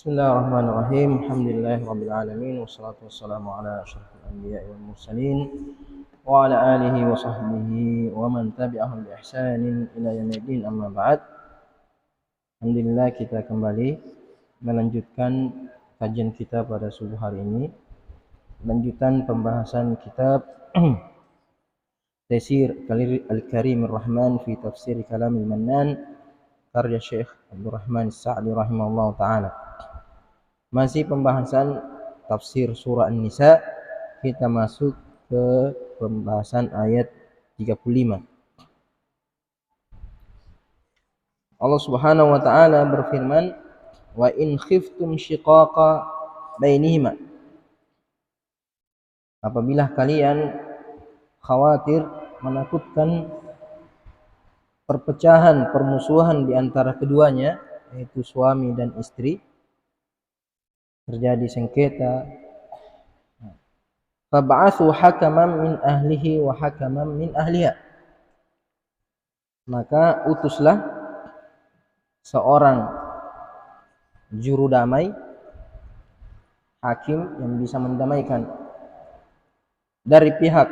Bismillahirrahmanirrahim. Alhamdulillahirabbil alamin wassalatu wassalamu ala asyrofil anbiya'i wal mursalin wa ala alihi wa sahbihi wa man tabi'ahum bi ihsanin ila yaumiddin, amma ba'd. Alhamdulillah, kita kembali melanjutkan kajian kita pada subuh hari ini. Lanjutan pembahasan kitab Taisir Al-Karim Ar-Rahman fi Tafsir Kalamil Mannan karya Syekh Abdurrahman As-Sa'di rahimahullah ta'ala. Masih pembahasan tafsir surah An-Nisa, kita masuk ke pembahasan ayat 35. Allah Subhanahu wa taala berfirman, "Wa in khiftum shiqaqa bainihima." Apabila kalian khawatir, menakutkan perpecahan, permusuhan di antara keduanya, yaitu suami dan istri, terjadi sengketa, fab'atsu hakaman min ahlihi wa hakaman min ahliha. Maka utuslah seorang juru damai, hakim yang bisa mendamaikan dari pihak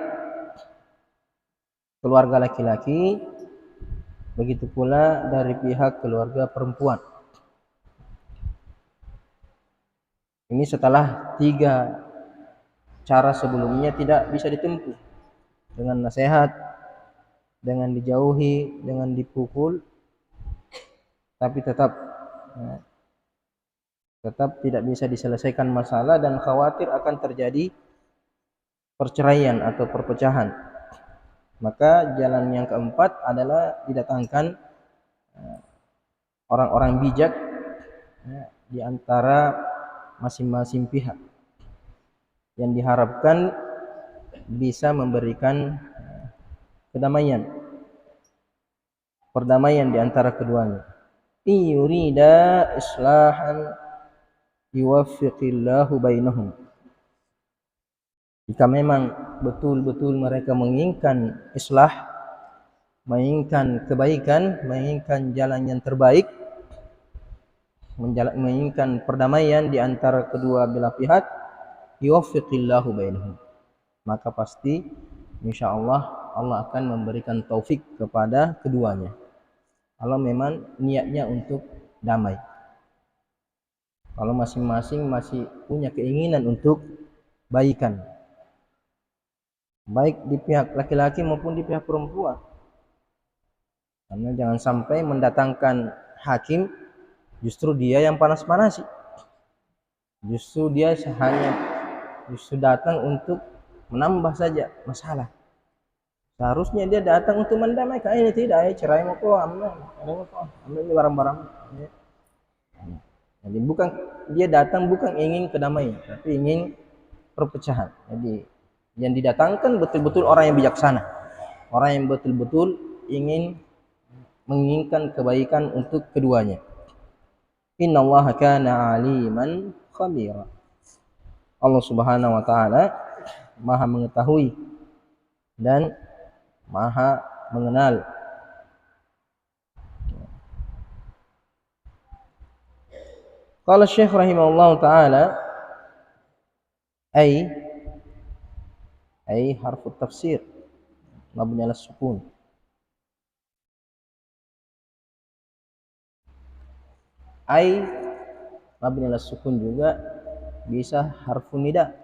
keluarga laki-laki, begitu pula dari pihak keluarga perempuan. Ini setelah 3 cara sebelumnya tidak bisa ditempuh, dengan nasihat, dengan dijauhi, dengan dipukul, tapi tetap tidak bisa diselesaikan masalah dan khawatir akan terjadi perceraian atau perpecahan. Maka jalan yang keempat adalah didatangkan orang-orang bijak di antara masing-masing pihak yang diharapkan bisa memberikan perdamaian di antara keduanya. In yurida islahan yuwaffiqillahu bainahum. Jika memang betul-betul mereka menginginkan islah, menginginkan kebaikan, menginginkan jalan yang terbaik, menginginkan perdamaian di antara kedua belah pihak, yuwaffiqillahu bainahum, maka pasti insyaallah Allah akan memberikan taufik kepada keduanya, kalau memang niatnya untuk damai. Kalau masing-masing masih punya keinginan untuk baikan, baik di pihak laki-laki maupun di pihak perempuan. Karena jangan sampai mendatangkan hakim justru dia yang panas-panasi, justru dia datang untuk menambah saja masalah. Seharusnya dia datang untuk mendamaikan. Ini tidak, cerai mau kok, ambil barang-barang. Jadi bukan dia datang bukan ingin kedamaian, tapi ingin perpecahan. Jadi yang didatangkan betul-betul orang yang bijaksana, orang yang betul-betul menginginkan kebaikan untuk keduanya. Innallaha kana aliman khabira. Allah Subhanahu wa taala Maha mengetahui dan Maha mengenal. Qala Syekh rahimahullah taala ay harfu tafsir mabni ala sukun. Ay mabni ala sukun juga bisa harfu nida.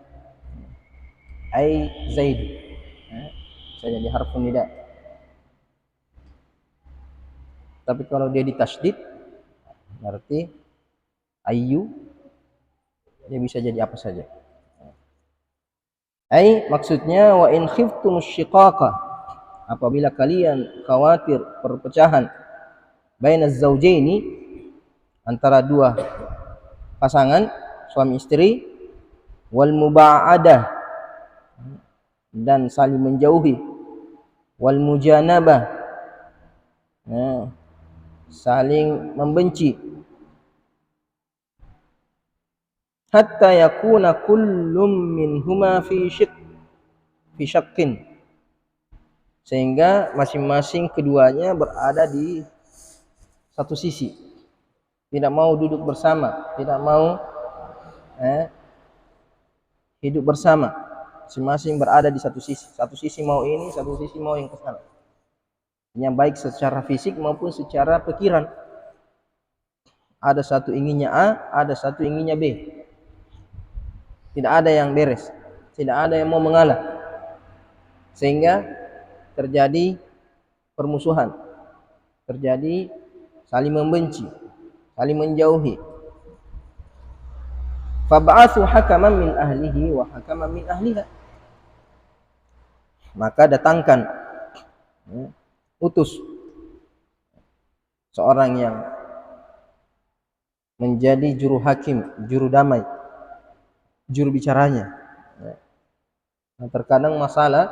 Ay Zaid bisa jadi harfu nida. Tapi kalau dia ditasydid berarti ayyu, dia bisa jadi apa saja. Maksudnya wa in khiftum syiqaqa, apabila kalian khawatir perpecahan bainaz zaujaini, antara dua pasangan suami istri, wal muba'adah, dan saling menjauhi, wal mujanabah, saling membenci, hatta yakuna kullum minhuma fi syaqqin, sehingga masing-masing keduanya berada di satu sisi, tidak mau duduk bersama, tidak mau hidup bersama, masing-masing berada di satu sisi mau ini, satu sisi mau yang ke sana, yang baik secara fisik maupun secara pikiran. Ada satu inginnya A, ada satu inginnya B. Tidak ada yang beres, tidak ada yang mau mengalah, sehingga terjadi permusuhan, terjadi saling membenci, saling menjauhi. Fab'athu hakaman min ahlihi wa hakaman min ahliha, maka datangkan, utus seorang yang menjadi juru hakim, juru damai, juru bicaranya. Nah, terkadang masalah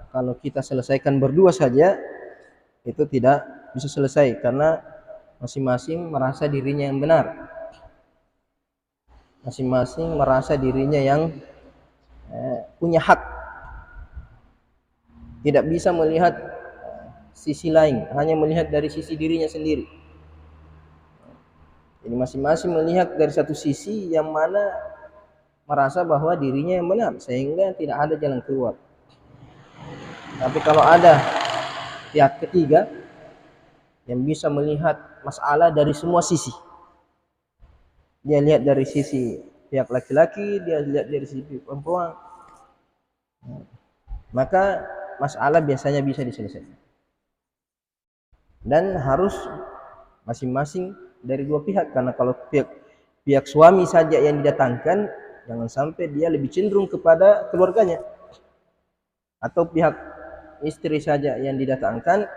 kalau kita selesaikan berdua saja itu tidak bisa selesai, karena masing-masing merasa dirinya yang benar, masing-masing merasa dirinya yang punya hak, tidak bisa melihat sisi lain, hanya melihat dari sisi dirinya sendiri. Jadi masing-masing melihat dari satu sisi yang mana merasa bahwa dirinya yang benar, sehingga tidak ada jalan keluar. Tapi kalau ada pihak ketiga yang bisa melihat masalah dari semua sisi, dia lihat dari sisi pihak laki-laki, dia lihat dari sisi perempuan, maka masalah biasanya bisa diselesaikan. Dan harus masing-masing dari dua pihak, karena kalau pihak suami saja yang didatangkan, jangan sampai dia lebih cenderung kepada keluarganya, atau pihak istri saja yang didatangkan,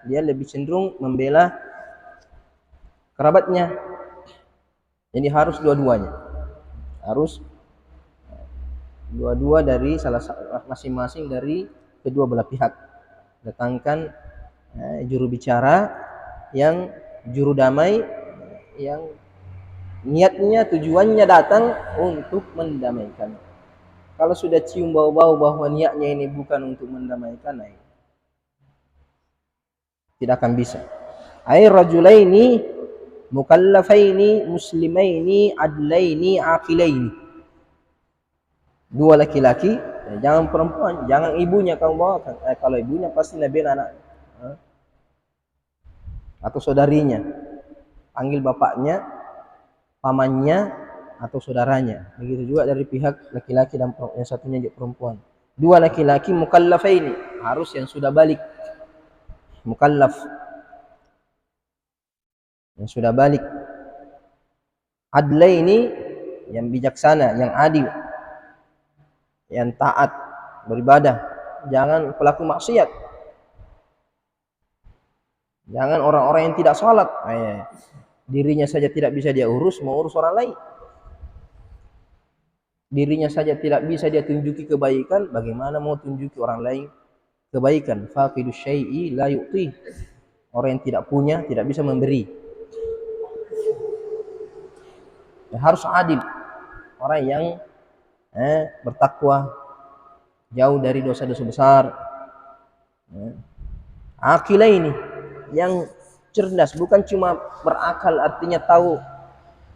dia lebih cenderung membela kerabatnya. Jadi harus dua-duanya, harus dua-dua dari masing-masing dari kedua belah pihak. Datangkan juru bicara yang juru damai, yang niatnya, tujuannya datang untuk mendamaikan. Kalau sudah cium bau-bau bahwa niatnya ini bukan untuk mendamaikan, tidak akan bisa. Ai rajulaini mukallafaini muslimaini adlaini aqilaini. Dua laki-laki, jangan perempuan, jangan ibunya kamu bawakan. Kalau ibunya pasti bela anak atau saudarinya, panggil bapaknya, pamannya, atau saudaranya. Begitu juga dari pihak laki-laki dan yang satunya juga perempuan. Dua laki-laki mukallafaini, harus yang sudah balik, mukallaf, yang sudah balik. Adlaini, yang bijaksana, yang adil, yang taat beribadah, jangan pelaku maksiat, jangan orang-orang yang tidak sholat. Dirinya saja tidak bisa dia urus, mau urus orang lain. Dirinya saja tidak bisa dia tunjuki kebaikan, bagaimana mau tunjuki orang lain kebaikan? Faqidu syai'i la yu'ti. Orang yang tidak punya tidak bisa memberi. Harus adil, orang yang bertakwa, jauh dari dosa-dosa besar. Aqilaini, yang cerdas, bukan cuma berakal artinya tahu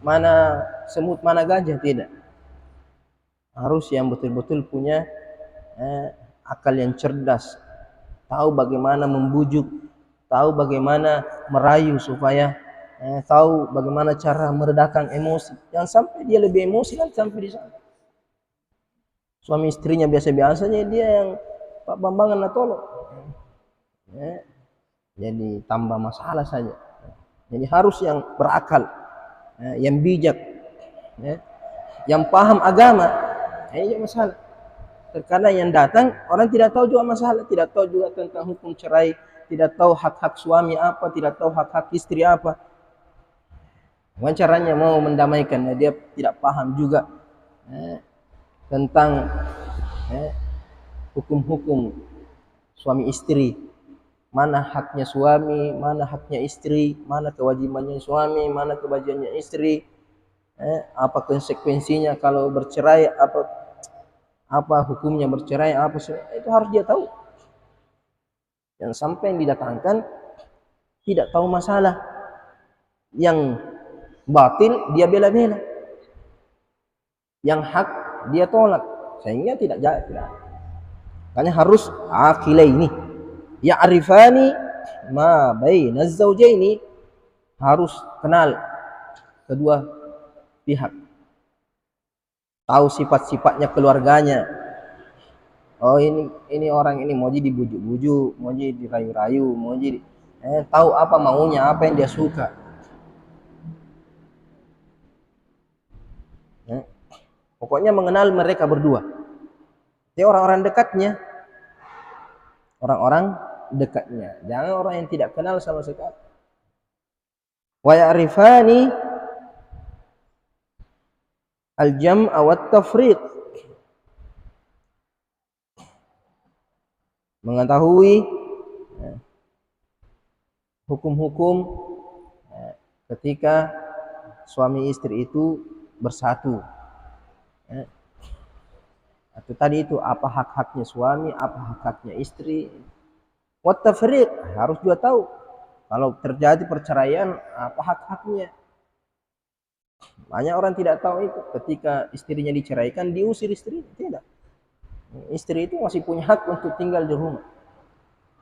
mana semut mana gajah, tidak. Harus yang betul-betul punya akal yang cerdas, tahu bagaimana membujuk, tahu bagaimana merayu supaya tahu bagaimana cara meredakan emosi. Jangan sampai dia lebih emosi kan sampai di sana. Suami istrinya biasa-biasanya, dia yang Pak Bambangan tolong. Jadi tambah masalah saja. Jadi harus yang berakal, yang bijak, yang paham agama. Ini masalah. Terkadang yang datang orang tidak tahu juga masalah, tidak tahu juga tentang hukum cerai, tidak tahu hak-hak suami apa, tidak tahu hak-hak istri apa. Bagaimana caranya mau mendamaikan? Dia tidak paham juga tentang hukum-hukum suami istri. Mana haknya suami, mana haknya istri, mana kewajibannya suami, mana kewajibannya istri, apa konsekuensinya kalau bercerai, apa hukumnya bercerai, apa itu harus dia tahu. Yang sampai yang didatangkan tidak tahu masalah, yang batil dia bela-bela, yang hak dia tolak, sehingga tidak jadi. Makanya harus aqilaini, ya'rifani ma baina az-zawjaini, harus kenal kedua pihak, tahu sifat-sifatnya keluarganya. Oh ini orang ini mau jadi dibujuk-bujuk, mau jadi dirayu-rayu, mau jadi tahu apa maunya, apa yang dia suka. Pokoknya mengenal mereka berdua. Dia orang-orang dekatnya, orang-orang dekatnya, jangan orang yang tidak kenal sama sekali. Wa ya'rifani al-jam'a wat tafriq, mengetahui hukum-hukum ketika suami istri itu bersatu. Atau tadi itu apa hak-haknya suami, apa hak-haknya istri. Wat tafriq, harus juga tahu kalau terjadi perceraian apa hak-haknya. Banyak orang tidak tahu itu, ketika istrinya diceraikan diusir istri, tidak. Istri itu masih punya hak untuk tinggal di rumah.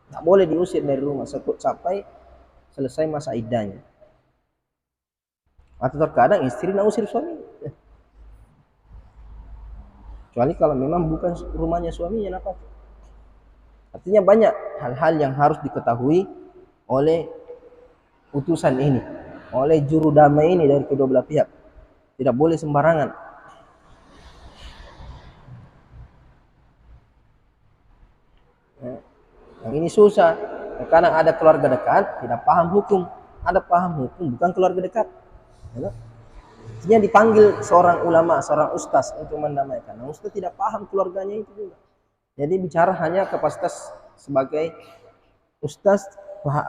Tidak boleh diusir dari rumah sampai selesai masa iddahnya. Atau terkadang istri nak usir suami. Kecuali kalau memang bukan rumahnya suaminya, apa? Artinya banyak hal-hal yang harus diketahui oleh utusan ini, oleh juru damai ini dari kedua belah pihak. Tidak boleh sembarangan. Yang ini susah. Kadang ada keluarga dekat tidak paham hukum, ada paham hukum bukan keluarga dekat. Artinya dipanggil seorang ulama, seorang ustaz untuk mendamaikan. Nah, ustaz tidak paham keluarganya itu juga. Jadi bicara hanya kapasitas sebagai ustaz,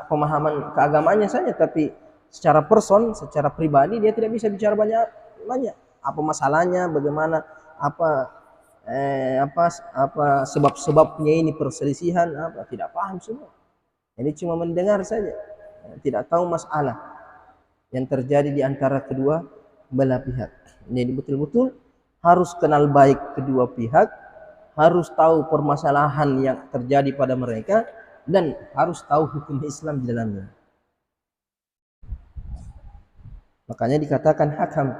pemahaman keagamannya saja, tapi secara person, secara pribadi dia tidak bisa bicara banyak. Apa masalahnya, bagaimana, apa sebab-sebabnya ini perselisihan, apa tidak paham semua. Jadi cuma mendengar saja, tidak tahu masalah yang terjadi di antara kedua belah pihak. Jadi betul-betul harus kenal baik kedua pihak, harus tahu permasalahan yang terjadi pada mereka, dan harus tahu hukum Islam di dalamnya. Makanya dikatakan hakam.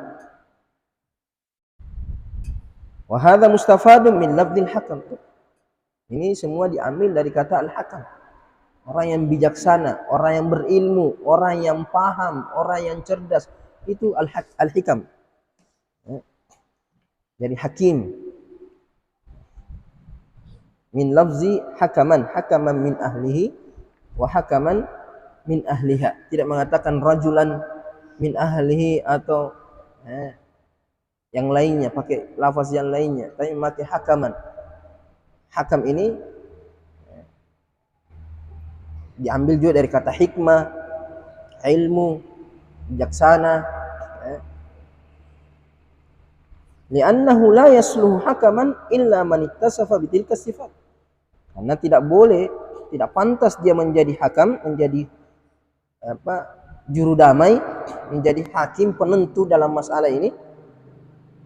Wa hadza mustafadun min lafdzil hakam. Ini semua diambil dari kata al-hakam. Orang yang bijaksana, orang yang berilmu, orang yang paham, orang yang cerdas, itu al-hikam. Jadi hakim. Min lafzi hakaman, hakaman min ahlihi wa hakaman min ahliha. Tidak mengatakan rajulan min ahlihi atau yang lainnya, pakai lafaz yang lainnya, tapi memakai hakaman. Hakam ini diambil juga dari kata hikmah, ilmu, bijaksana. Li'annahu la yasluhu hakaman illa man ittasafa bitilka sifat. Karena tidak boleh, tidak pantas dia menjadi hakam, menjadi juru damai, menjadi hakim penentu dalam masalah ini,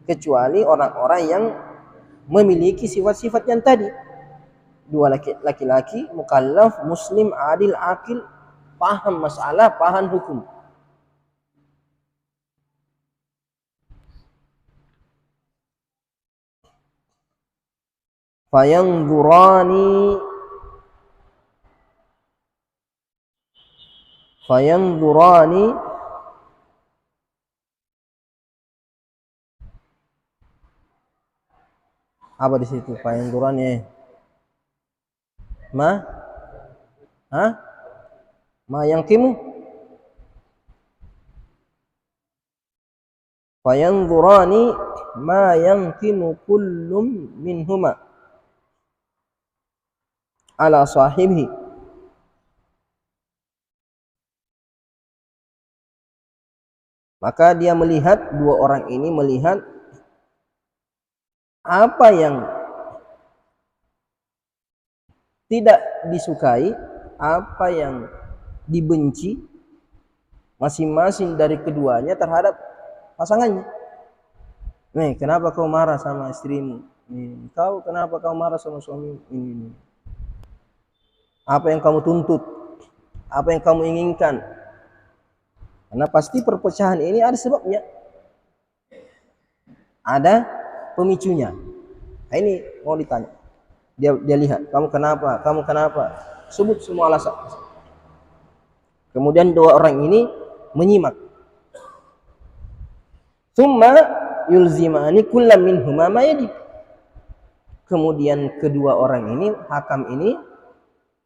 kecuali orang-orang yang memiliki sifat-sifat yang tadi. Dua laki-laki mukallaf, muslim, adil, akil, paham masalah, paham hukum. Fayanzurani apa di situ? Fayanzurani ma yanqimu. Fayanzurani ma yanqimu kullum minhuma ala sahibihi. Maka dia melihat, dua orang ini melihat apa yang tidak disukai, apa yang dibenci masing-masing dari keduanya terhadap pasangannya. Nih, kenapa kau marah sama istrimu? Kau kenapa kau marah sama suami ini? Apa yang kamu tuntut? Apa yang kamu inginkan? Karena pasti perpecahan ini ada sebabnya, ada pemicunya. Nah, ini mau ditanya. Dia lihat, kamu kenapa? Sebut semua alasan. Kemudian dua orang ini menyimak. Tsumma yulzimani kullam minhuma ma yajib. Kemudian kedua orang ini, hakam ini,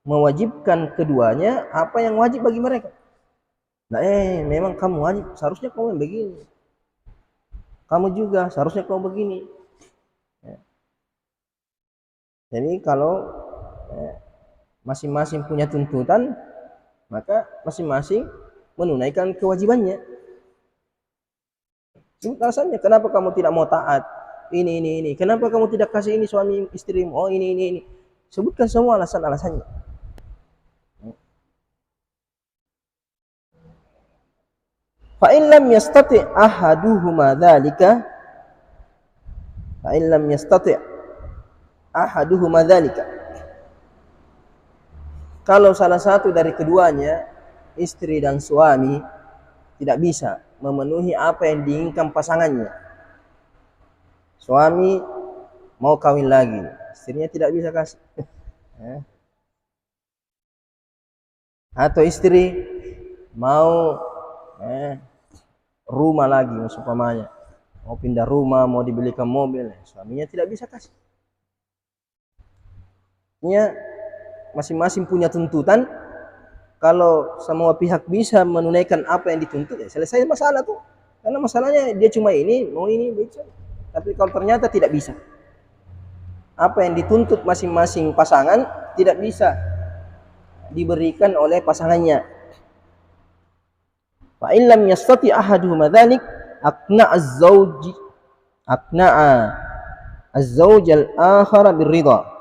mewajibkan keduanya apa yang wajib bagi mereka. Nah, memang kamu wajib, seharusnya kamu yang begini. Kamu juga seharusnya kamu begini. Jadi kalau masing-masing punya tuntutan, maka masing-masing menunaikan kewajibannya. Sebut alasannya, kenapa kamu tidak mau taat? Ini. Kenapa kamu tidak kasih ini suami istrimu? Oh, ini. Sebutkan semua alasan-alasannya. Fa in lam yastati' ahaduhuma dzalika, kalau salah satu dari keduanya, istri dan suami, tidak bisa memenuhi apa yang diinginkan pasangannya. Suami mau kawin lagi, istrinya tidak bisa kasih. Atau istri mau rumah lagi, umpamanya mau pindah rumah, mau dibelikan mobil, suaminya tidak bisa kasih. Masing-masing punya tuntutan. Kalau semua pihak bisa menunaikan apa yang dituntut, ya selesai masalah tuh. Karena masalahnya dia cuma ini, mau ini, bisa. Tapi kalau ternyata tidak bisa, apa yang dituntut masing-masing pasangan tidak bisa diberikan oleh pasangannya. Fa in lam yastati ahaduhuma dzalik aqna'a az-zawj al-akhar birridha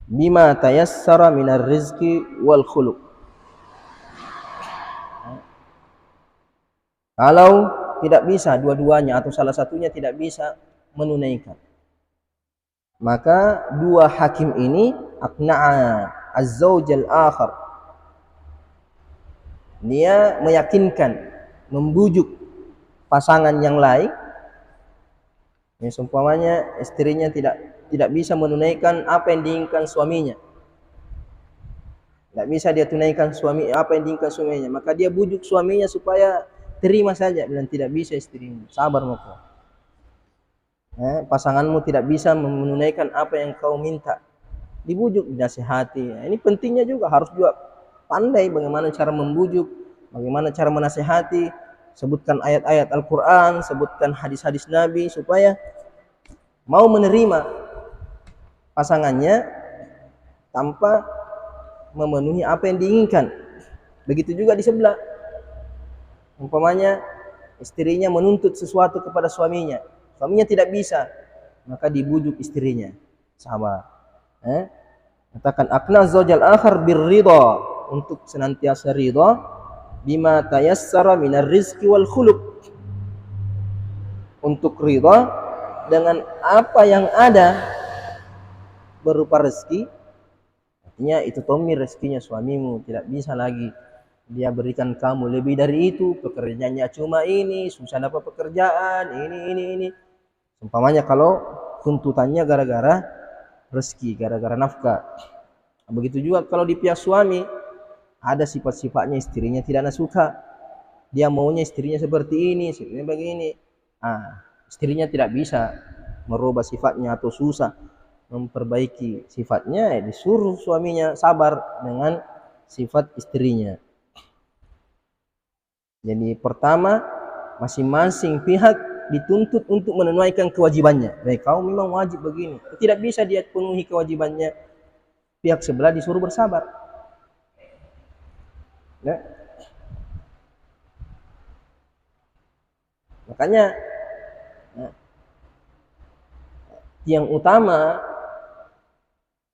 bima tayassara minar rizqi wal khuluq. Kalau tidak bisa dua-duanya atau salah satunya tidak bisa menunaikan, maka dua hakim ini aqna'a az-zawj al-akhar, dia meyakinkan, membujuk pasangan yang lain. Seumpamanya istrinya tidak bisa menunaikan apa yang diinginkan suaminya, tidak bisa dia tunaikan apa yang diinginkan suaminya, maka dia bujuk suaminya supaya terima saja. Bilang tidak bisa istrimu, sabar maka. Pasanganmu tidak bisa menunaikan apa yang kau minta, dibujuk, dinasihati. Ini pentingnya juga, harus juga pandai bagaimana cara membujuk, bagaimana cara menasihati. Sebutkan ayat-ayat Al-Quran, sebutkan hadis-hadis Nabi supaya mau menerima pasangannya tanpa memenuhi apa yang diinginkan. Begitu juga di sebelah, umpamanya istrinya menuntut sesuatu kepada suaminya, suaminya tidak bisa, maka dibujuk istrinya, sabar. Katakan aqna zawjal akhar birridha, untuk senantiasa ridha, bima tayassara minar rizqi wal khuluq, untuk ridha dengan apa yang ada berupa rezeki. Artinya itu tomir rezekinya suamimu, tidak bisa lagi dia berikan kamu lebih dari itu, pekerjaannya cuma ini, susah dapat pekerjaan, ini. Umpamanya kalau tuntutannya gara-gara rezeki, gara-gara nafkah. Begitu juga kalau di pihak suami, ada sifat-sifatnya istrinya tidak suka, dia maunya istrinya seperti ini, seperti begini. Istrinya tidak bisa merubah sifatnya atau susah memperbaiki sifatnya, disuruh suaminya sabar dengan sifat istrinya. Jadi pertama, masing-masing pihak dituntut untuk menunaikan kewajibannya. Baik, kau memang wajib begini, tidak bisa dia penuhi kewajibannya, pihak sebelah disuruh bersabar. Makanya yang utama,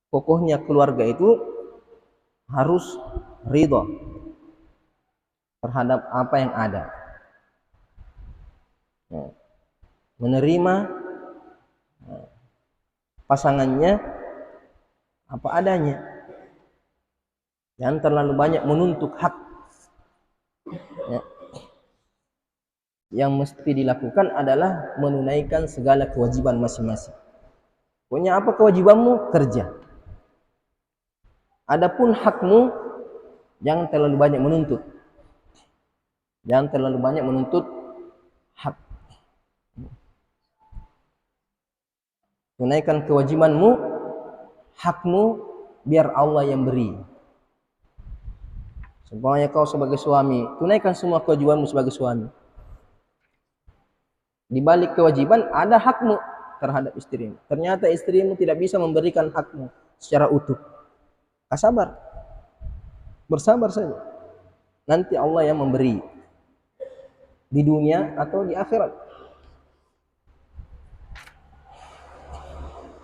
pokoknya keluarga itu harus ridha terhadap apa yang ada, menerima pasangannya apa adanya, jangan terlalu banyak menuntut hak. Yang mesti dilakukan adalah menunaikan segala kewajiban masing-masing. Pokoknya apa kewajibanmu, kerja. Adapun hakmu, jangan terlalu banyak menuntut. Jangan terlalu banyak menuntut hak. Tunaikan kewajibanmu, hakmu, biar Allah yang beri. Semuanya kau sebagai suami, tunaikan semua kewajibanmu sebagai suami. Di balik kewajiban ada hakmu terhadap istrimu. Ternyata istrimu tidak bisa memberikan hakmu secara utuh. Sabar, bersabar saja. Nanti Allah yang memberi di dunia atau di akhirat.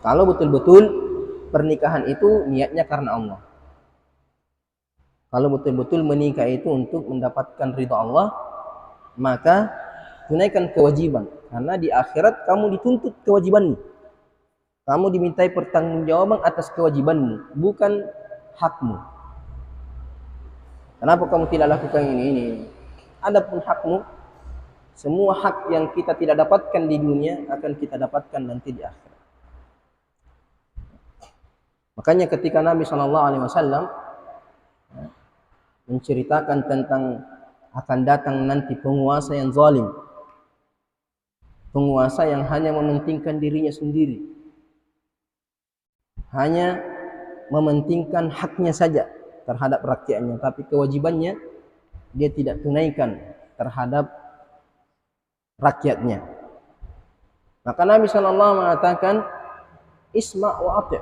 Kalau betul-betul pernikahan itu niatnya karena Allah. Kalau betul-betul menikah itu untuk mendapatkan ridha Allah, maka tunaikan kewajiban. Karena di akhirat kamu dituntut kewajibanmu. Kamu dimintai pertanggungjawaban atas kewajibanmu, bukan hakmu. Kenapa kamu tidak lakukan ini? Adapun hakmu, Semua hak yang kita tidak dapatkan di dunia akan kita dapatkan nanti di akhirat. Makanya ketika Nabi SAW menceritakan tentang akan datang nanti penguasa yang zalim, penguasa yang hanya mementingkan dirinya sendiri, hanya mementingkan haknya saja terhadap rakyatnya, tapi kewajibannya dia tidak tunaikan terhadap rakyatnya. Maka Nabi SAW mengatakan, isma' wa ati',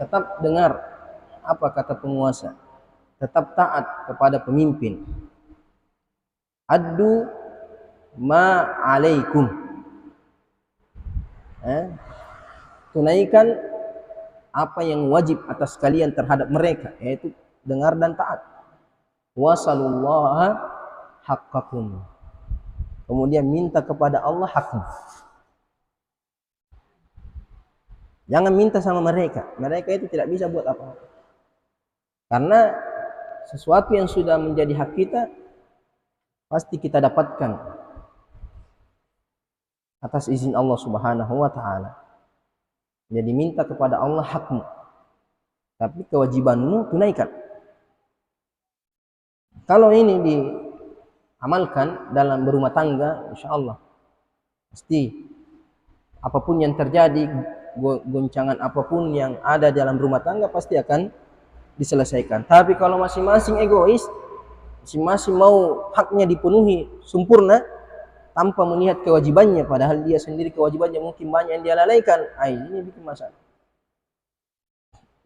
tetap dengar apa kata penguasa, tetap taat kepada pemimpin. Addu ma alaikum, tunaikan apa yang wajib atas kalian terhadap mereka, yaitu dengar dan taat. Wasalullaha haqqakum, kemudian minta kepada Allah hakmu. Jangan minta sama mereka, mereka itu tidak bisa buat apa-apa. Karena sesuatu yang sudah menjadi hak kita pasti kita dapatkan atas izin Allah Subhanahu wa taala. Jadi minta kepada Allah hakmu, tapi kewajibanmu tunaikan. Kalau ini diamalkan dalam berumah tangga, insya Allah pasti apapun yang terjadi, goncangan apapun yang ada dalam rumah tangga pasti akan diselesaikan. Tapi kalau masing-masing egois, masing-masing mau haknya dipenuhi sempurna tanpa melihat kewajibannya, padahal dia sendiri kewajibannya mungkin banyak yang dia lalaikan, ini bikin masalah.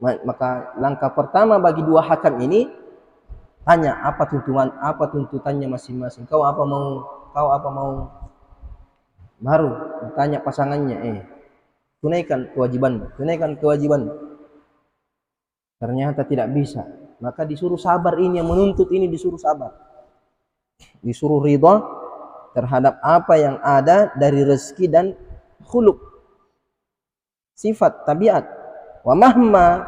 Maka langkah pertama bagi dua hakam ini, tanya apa tuntutannya masing-masing. Kau apa mau, baru tanya pasangannya, tunaikan kewajiban. Ternyata tidak bisa, maka disuruh sabar. Ini yang menuntut ini disuruh sabar, disuruh ridha terhadap apa yang ada dari rezeki dan khuluq, sifat, tabiat. Wa mahma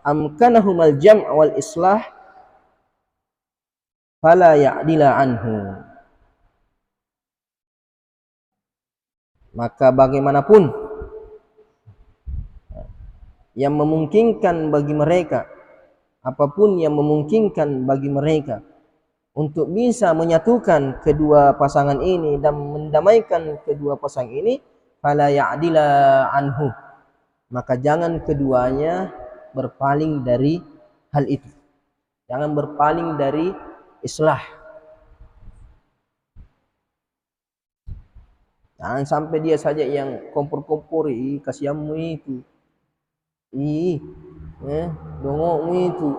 amkanahumal jam' wal islah fala ya'dila anhu. Maka bagaimanapun yang memungkinkan bagi mereka, apapun yang memungkinkan bagi mereka untuk bisa menyatukan kedua pasangan ini dan mendamaikan kedua pasangan ini, fala ya'dila anhu, maka jangan keduanya berpaling dari hal itu. Jangan berpaling dari islah. Jangan sampai dia saja yang kompor-kompor, kasihanmu itu, dongokmu itu.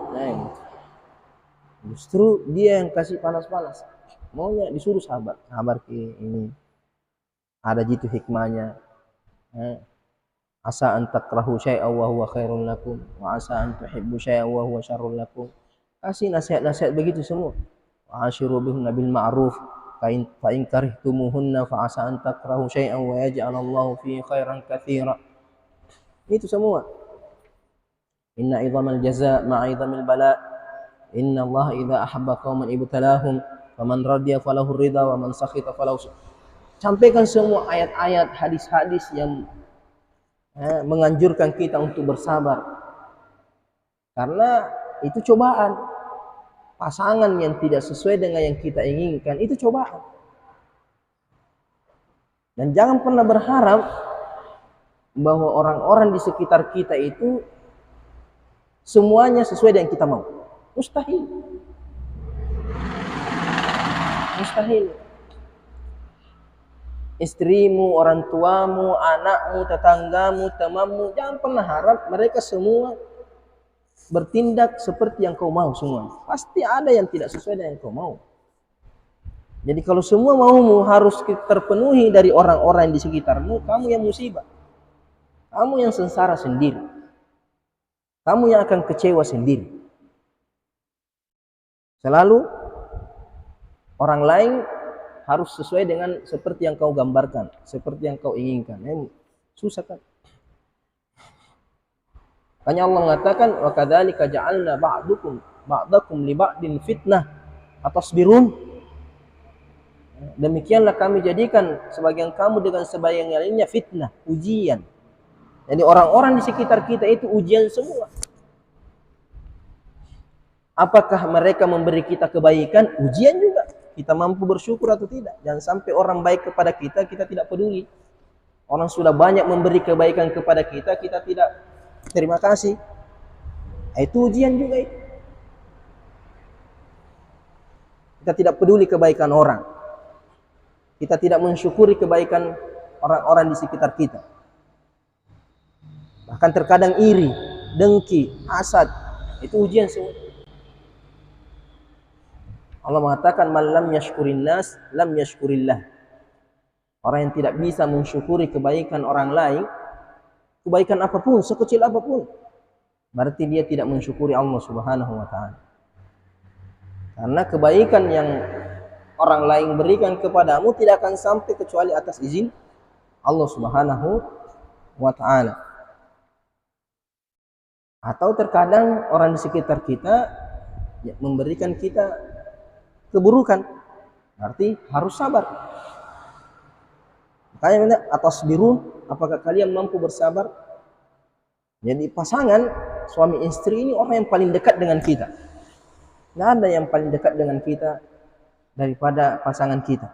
Justru dia yang kasih panas-panas. Maunya disuruh sabar ke ini. Ada gitu hikmahnya. Asa an takrahu syai'an wa huwa khairun lakum, wa asa an tuhibbu syai'an wa huwa syarrun lakum. Kasih nasihat-nasihat begitu semua. Wa ashiru bihunna bil ma'ruf, fa in karihtumuhunna fa asa an takrahu syai'an wa yaj'alallahu fihi khairan katsira. Itu semua. Inna idhamal jazaa ma'a idhamil bala'. Inna Allah idza ahabba qauman ibtalahum faman radiya falahu ridha wa man sakhita falahu. Sampaikan semua ayat-ayat, hadis-hadis yang menganjurkan kita untuk bersabar. Karena itu cobaan. Pasangan yang tidak sesuai dengan yang kita inginkan itu cobaan. Dan jangan pernah berharap bahwa orang-orang di sekitar kita itu semuanya sesuai dengan kita mau. Mustahil. Istrimu, orang tuamu, anakmu, tetanggamu, temanmu, jangan pernah harap mereka semua bertindak seperti yang kau mau semua. Pasti ada yang tidak sesuai dengan yang kau mau. Jadi kalau semua maumu harus terpenuhi dari orang-orang di sekitarmu, kamu yang musibah. Kamu yang sengsara sendiri. Kamu yang akan kecewa sendiri. Selalu orang lain harus sesuai dengan seperti yang kau gambarkan, seperti yang kau inginkan. Susah kan? Makanya Allah mengatakan, wa kadzalika ja'alna ba'dakum li ba'din fitnah atasbirun. Demikianlah kami jadikan sebagian kamu dengan sebagian lainnya fitnah, ujian. Jadi orang-orang di sekitar kita itu ujian semua. Apakah mereka memberi kita kebaikan? Ujian juga. Kita mampu bersyukur atau tidak. Jangan sampai orang baik kepada kita, kita tidak peduli. Orang sudah banyak memberi kebaikan kepada kita, kita tidak terima kasih. Itu ujian juga itu. Kita tidak peduli kebaikan orang. Kita tidak mensyukuri kebaikan orang-orang di sekitar kita. Bahkan terkadang iri, dengki, hasad. Itu ujian semua. Allah mengatakan, "Man lam yashkurin nas, lam yashkurillah." Orang yang tidak bisa mensyukuri kebaikan orang lain, kebaikan apapun, sekecil apapun, berarti dia tidak mensyukuri Allah Subhanahu wa ta'ala. Karena kebaikan yang orang lain berikan kepadamu tidak akan sampai kecuali atas izin Allah Subhanahu wa ta'ala. Atau terkadang orang di sekitar kita memberikan kita keburukan, berarti harus sabar. Makanya atas birun, apakah kalian mampu bersabar? Jadi pasangan suami istri ini orang yang paling dekat dengan kita. Tidak ada yang paling dekat dengan kita daripada pasangan kita.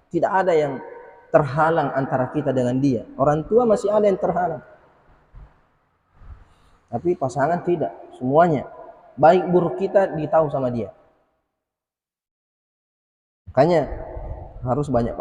Tidak ada yang terhalang antara kita dengan dia. Orang tua masih ada yang terhalang, tapi pasangan tidak. Semuanya baik buruk kita ditahu sama dia. Makanya harus banyak